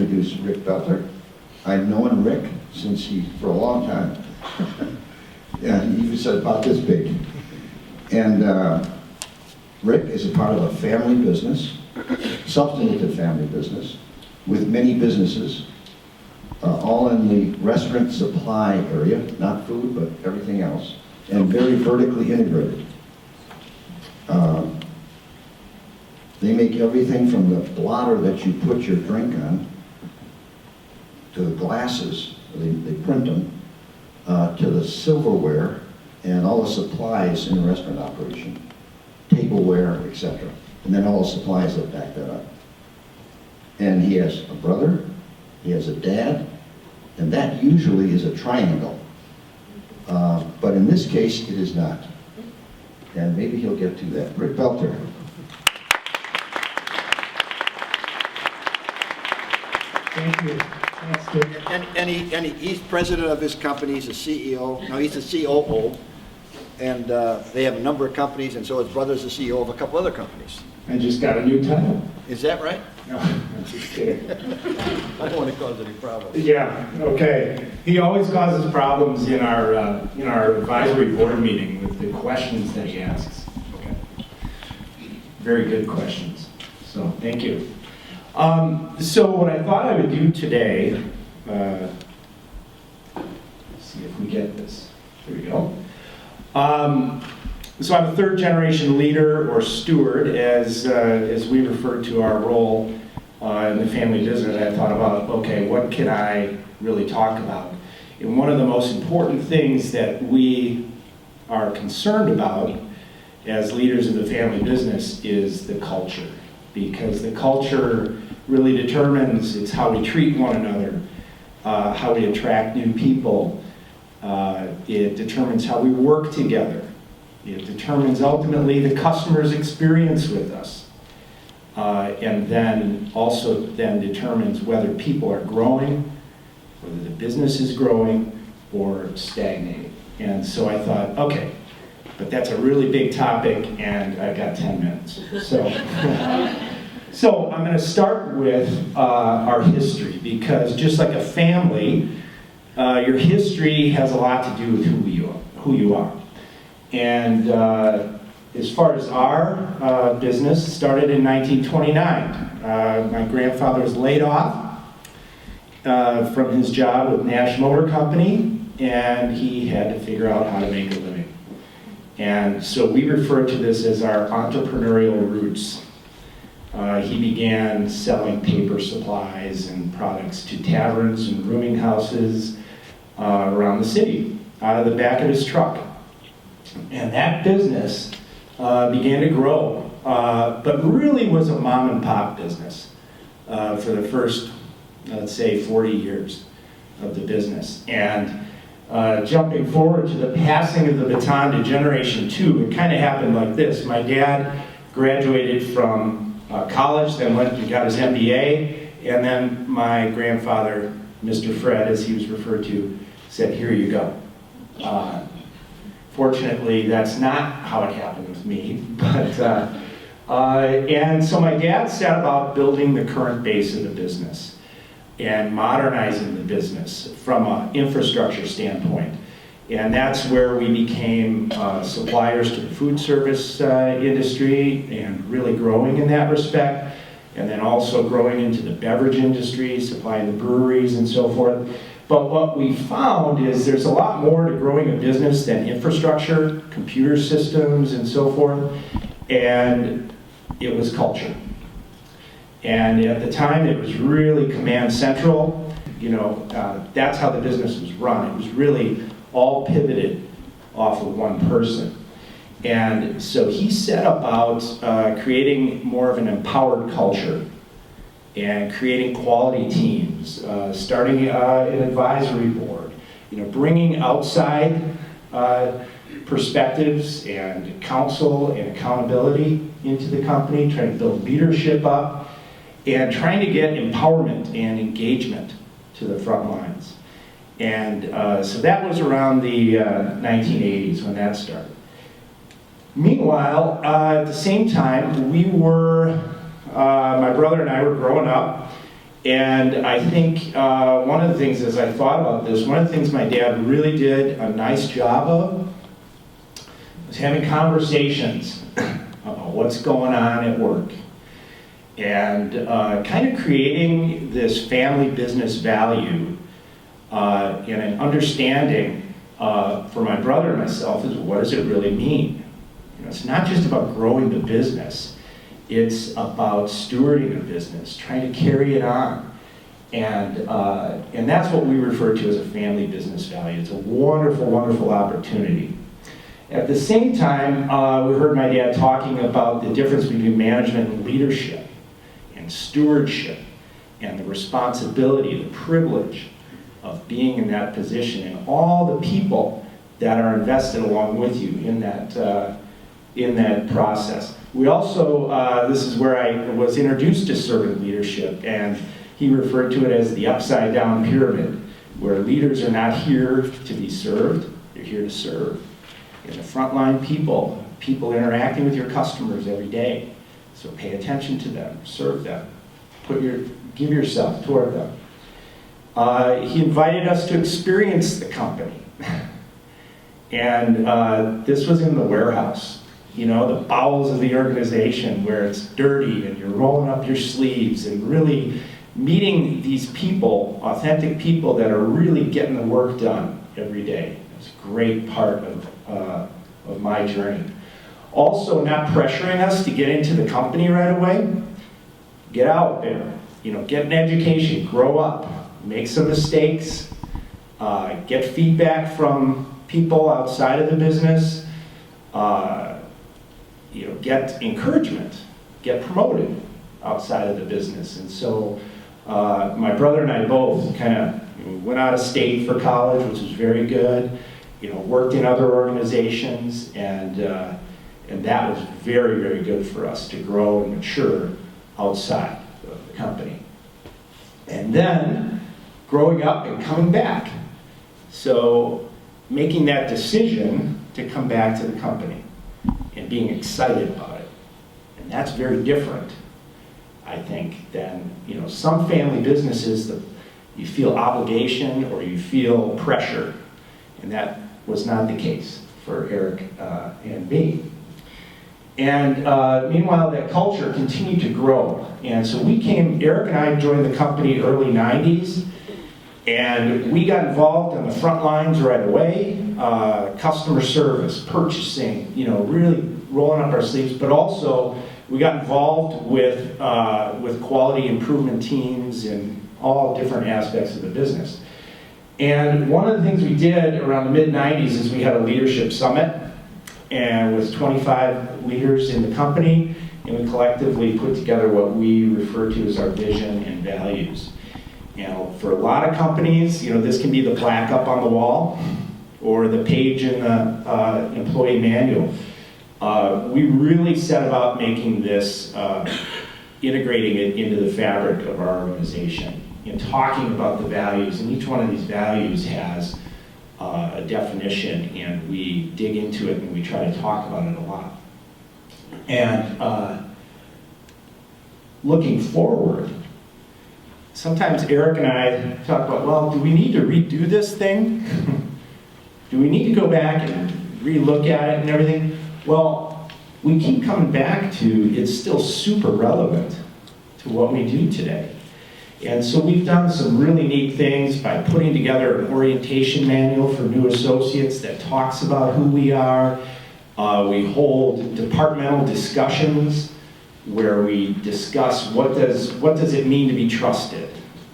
introduce Rick Boelter. I've known Rick for a long time. Yeah, he was about this big. And Rick is a part of a family business, substantive family business, with many businesses, all in the restaurant supply area, not food, but everything else, and very vertically integrated. They make everything from the blotter that you put your drink on, to the glasses, they print them, to the silverware, and all the supplies in a restaurant operation, tableware, etc. And then all the supplies that back that up. And he has a brother, he has a dad, and that usually is a triangle. But in this case, it is not. And maybe he'll get to that. Rick Boelter. Thank you. Thanks, Dick. And he's president of his company, he's a CEO, no, he's a COO, and they have a number of companies, and so his brother's the CEO of a couple other companies. I just got a new title. Is that right? No, I'm just kidding. I don't want to cause any problems. Yeah, okay. He always causes problems in our advisory board meeting with the questions that he asks. Okay. Very good questions. So, thank you. So what I thought I would do today, let's see if we get this. Here we go. So I'm a third generation leader or steward, as we refer to our role in the family business. I thought about, okay, what can I really talk about? And one of the most important things that we are concerned about as leaders of the family business is the culture, because the culture really determines, it's how we treat one another, how we attract new people. It determines how we work together. It determines ultimately the customer's experience with us. And then also then determines whether people are growing, whether the business is growing or stagnating. And so I thought, okay, but that's a really big topic and I've got 10 minutes. So I'm going to start with our history, because just like a family, your history has a lot to do with who you are. And as far as our business, started in 1929. My grandfather was laid off from his job with National Motor Company, and he had to figure out how to make a living. And so we refer to this as our entrepreneurial roots. He began selling paper supplies and products to taverns and rooming houses around the city, out of the back of his truck. And that business began to grow, but really was a mom and pop business for the first, let's say, 40 years of the business. And jumping forward to the passing of the baton to Generation 2, it kind of happened like this. My dad graduated from college, then went and got his MBA, and then my grandfather, Mr. Fred, as he was referred to, said, here you go. Fortunately, that's not how it happened with me, but, and so my dad set about building the current base of the business and modernizing the business from an infrastructure standpoint. And that's where we became suppliers to the food service industry and really growing in that respect. And then also growing into the beverage industry, supplying the breweries and so forth. But what we found is there's a lot more to growing a business than infrastructure, computer systems and so forth. And it was culture. And at the time it was really command central. You know, that's how the business was run. It was really all pivoted off of one person. And so he set about creating more of an empowered culture and creating quality teams, starting an advisory board, you know, bringing outside perspectives and counsel and accountability into the company, trying to build leadership up, and trying to get empowerment and engagement to the front lines. And so that was around the 1980s when that started. Meanwhile, at the same time, we were, my brother and I were growing up, And I think one of the things, as I thought about this, one of the things my dad really did a nice job of was having conversations about what's going on at work, and kind of creating this family business value and an understanding for my brother and myself is, what does it really mean? You know, it's not just about growing the business, it's about stewarding the business, trying to carry it on. And that's what we refer to as a family business value. It's a wonderful, wonderful opportunity. At the same time, we heard my dad talking about the difference between management and leadership, and stewardship, and the responsibility, the privilege of being in that position, and all the people that are invested along with you in that process. We also, this is where I was introduced to servant leadership, and he referred to it as the upside down pyramid, where leaders are not here to be served, they're here to serve. And the frontline people interacting with your customers every day. So pay attention to them, serve them, give yourself toward them. He invited us to experience the company. And this was in the warehouse, you know, the bowels of the organization, where it's dirty and you're rolling up your sleeves and really meeting these people, authentic people that are really getting the work done every day. It's a great part of my journey. Also, not pressuring us to get into the company right away. Get out there, you know, get an education, grow up, make some mistakes, get feedback from people outside of the business, you know, get encouragement, get promoted outside of the business. And so my brother and I both kind of went out of state for college, which was very good. You know, worked in other organizations, and that was very, very good for us to grow and mature outside of the company. And then growing up and coming back. So making that decision to come back to the company and being excited about it. And that's very different, I think, than, you know, some family businesses that you feel obligation or you feel pressure. And that was not the case for Eric and me. And meanwhile, that culture continued to grow. And so Eric and I joined the company early 90s, and we got involved on the front lines right away, customer service, purchasing, you know, really rolling up our sleeves, but also we got involved with quality improvement teams and all different aspects of the business. And one of the things we did around the mid-90s is we had a leadership summit, and with 25 leaders in the company, and we collectively put together what we refer to as our vision and values. You know, for a lot of companies, you know, this can be the plaque up on the wall or the page in the employee manual. We really set about making this, integrating it into the fabric of our organization and talking about the values. And each one of these values has a definition, and we dig into it and we try to talk about it a lot. And looking forward, sometimes Eric and I talk about, well, do we need to redo this thing? Do we need to go back and re-look at it and everything? Well, we keep coming back to it's still super relevant to what we do today. And so we've done some really neat things by putting together an orientation manual for new associates that talks about who we are. We hold departmental discussions where we discuss what does it mean to be trusted?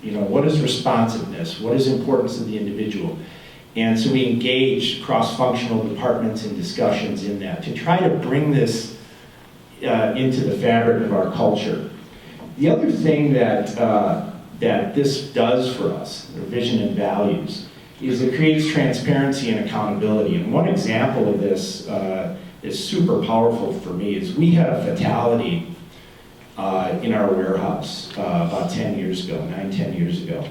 You know, what is responsiveness? What is importance of the individual? And so we engage cross-functional departments in discussions in that to try to bring this into the fabric of our culture. The other thing that this does for us, our vision and values, is it creates transparency and accountability. And one example of this is super powerful for me is we had a fatality in our warehouse about 10 years ago, 9-10 years ago.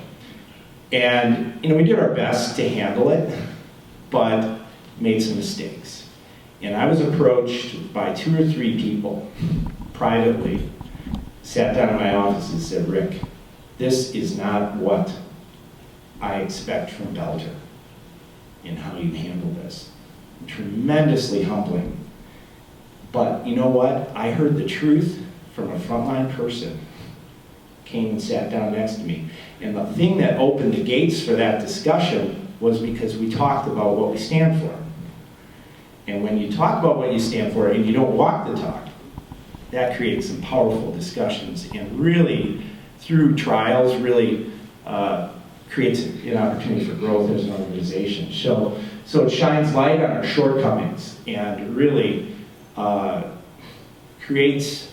And you know, we did our best to handle it, but made some mistakes. And I was approached by 2 or 3 people privately, sat down in my office and said, Rick, this is not what I expect from Boelter in how you handle this. Tremendously humbling. But you know what? I heard the truth from a frontline person. Came and sat down next to me. And the thing that opened the gates for that discussion was because we talked about what we stand for. And when you talk about what you stand for and you don't walk the talk, that creates some powerful discussions and really, through trials, really creates an opportunity for growth as an organization. So it shines light on our shortcomings and really creates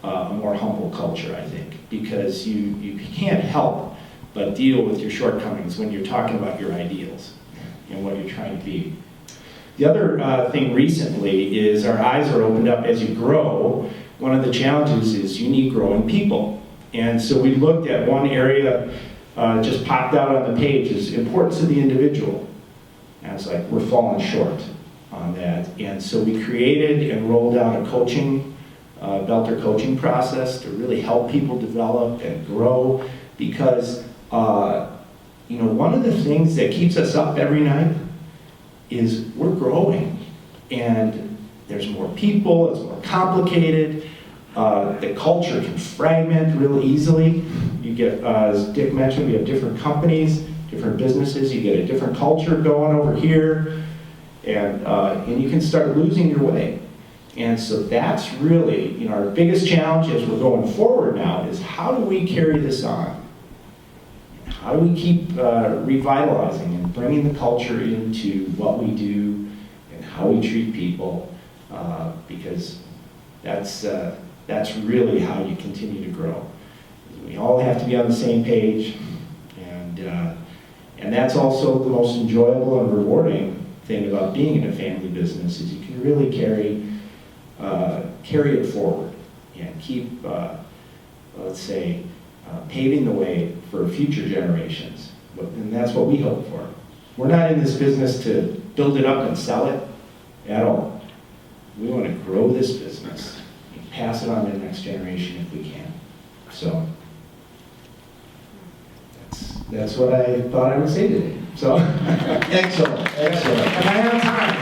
a more humble culture, I think, because you can't help but deal with your shortcomings when you're talking about your ideals and what you're trying to be. The other thing recently is our eyes are opened up as you grow. One of the challenges is you need growing people. And so we looked at one area, just popped out on the page, is importance of the individual. And it's like, we're falling short on that. And so we created and rolled out a coaching, Boelter coaching process to really help people develop and grow, because one of the things that keeps us up every night is we're growing, and there's more people, it's more complicated, the culture can fragment real easily. You get, as Dick mentioned, we have different companies, different businesses, you get a different culture going over here, and you can start losing your way. And so that's really, our biggest challenge as we're going forward now is how do we carry this on? How do we keep revitalizing and bringing the culture into what we do and how we treat people? Because that's really how you continue to grow. We all have to be on the same page, and that's also the most enjoyable and rewarding thing about being in a family business is you can really carry it forward and keep, let's say, paving the way for future generations. And that's what we hope for. We're not in this business to build it up and sell it at all. We want to grow this business and pass it on to the next generation if we can. So that's what I thought I would say today. So Excellent, excellent. am I out of time?